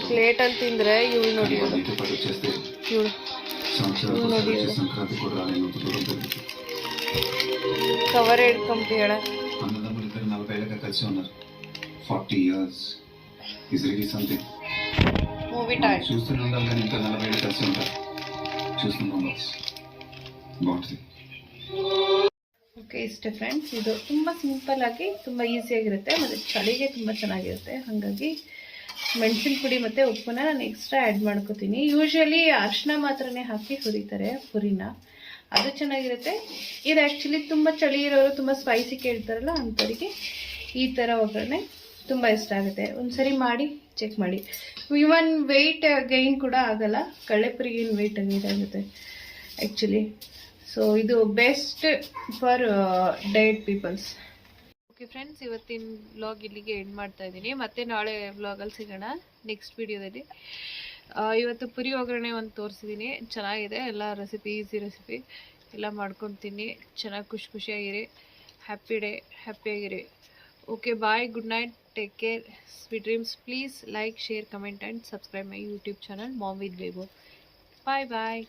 ಪ್ಲೇಟಲ್ಲಿ ತಿಂದರೆ ಇವಳು ನೋಡಿ ಇವಳು ನೋಡಿ కవర్ ఎడుకంపియడా అన్నదమ్ములిద్దరు 40 ఏళ్ళగా కలిసి ఉన్నారు. 40 years is really something. Movie time చూస్తూనే ఉండాలి కానీ ఇంకా 40 ఏళ్ళు కలిసి ఉంటారు. చూస్తున్నాం బాగుంటుంది. ಓಕೆ ಇಷ್ಟೇ ಫ್ರೆಂಡ್ಸ್, ಇದು ತುಂಬ ಸಿಂಪಲ್ ಆಗಿ ತುಂಬ ಈಸಿಯಾಗಿರುತ್ತೆ ಮತ್ತು ಚಳಿಗೆ ತುಂಬ ಚೆನ್ನಾಗಿರುತ್ತೆ. ಹಾಗಾಗಿ ಮೆಣಸಿನ ಪುಡಿ ಮತ್ತು ಉಪ್ಪನ್ನ ನಾನು ಎಕ್ಸ್ಟ್ರಾ ಆ್ಯಡ್ ಮಾಡ್ಕೋತೀನಿ. ಯೂಶ್ವಲಿ ಅರಿಶಿನ ಮಾತ್ರನೇ ಹಾಕಿ ಹುರಿತಾರೆ ಪುರಿನ, ಅದು ಚೆನ್ನಾಗಿರುತ್ತೆ. ಇದು ಆ್ಯಕ್ಚುಲಿ ತುಂಬ ಚಳಿ ಇರೋರು ತುಂಬ ಸ್ಪೈಸಿ ಕೇಳ್ತಾರಲ್ಲ ಅಂಥವ್ರಿಗೆ ಈ ಥರ ಒಗ್ಗರಣೆ ತುಂಬ ಇಷ್ಟ ಆಗುತ್ತೆ. ಒಂದ್ಸರಿ ಮಾಡಿ ಚೆಕ್ ಮಾಡಿ. ಇವನ್ ವೆಯ್ಟ್ ಗೈನ್ ಕೂಡ ಆಗಲ್ಲ, ಕಳ್ಳೆಪುರಿಗೆ ವೆಯ್ಟ್ ಆಗುತ್ತೆ ಆ್ಯಕ್ಚುಲಿ. ಸೊ ಇದು best for diet peoples. Okay friends, ಇವತ್ತಿನ ವ್ಲಾಗ್ ಇಲ್ಲಿಗೆ ಎಂಡ್ ಮಾಡ್ತಾ ಇದ್ದೀನಿ. ಮತ್ತೆ ನಾಳೆ ವ್ಲಾಗಲ್ಲಿ ಸಿಗೋಣ ನೆಕ್ಸ್ಟ್ ವಿಡಿಯೋದಲ್ಲಿ. ಇವತ್ತು ಪುರಿ ಒಗ್ಗರಣೆ ಒಂದು ತೋರಿಸಿದ್ದೀನಿ, ಚೆನ್ನಾಗಿದೆ. ಎಲ್ಲ ರೆಸಿಪಿ ಈಸಿ ರೆಸಿಪಿ ಎಲ್ಲ ಮಾಡ್ಕೊತೀನಿ. ಚೆನ್ನಾಗಿ ಖುಷಿಯಾಗಿರಿ. ಹ್ಯಾಪಿ ಡೇ, ಹ್ಯಾಪಿಯಾಗಿರಿ. Okay bye, good night, take care, sweet dreams. Please like, share, comment and subscribe my YouTube channel mom with Bebo. Bye bye.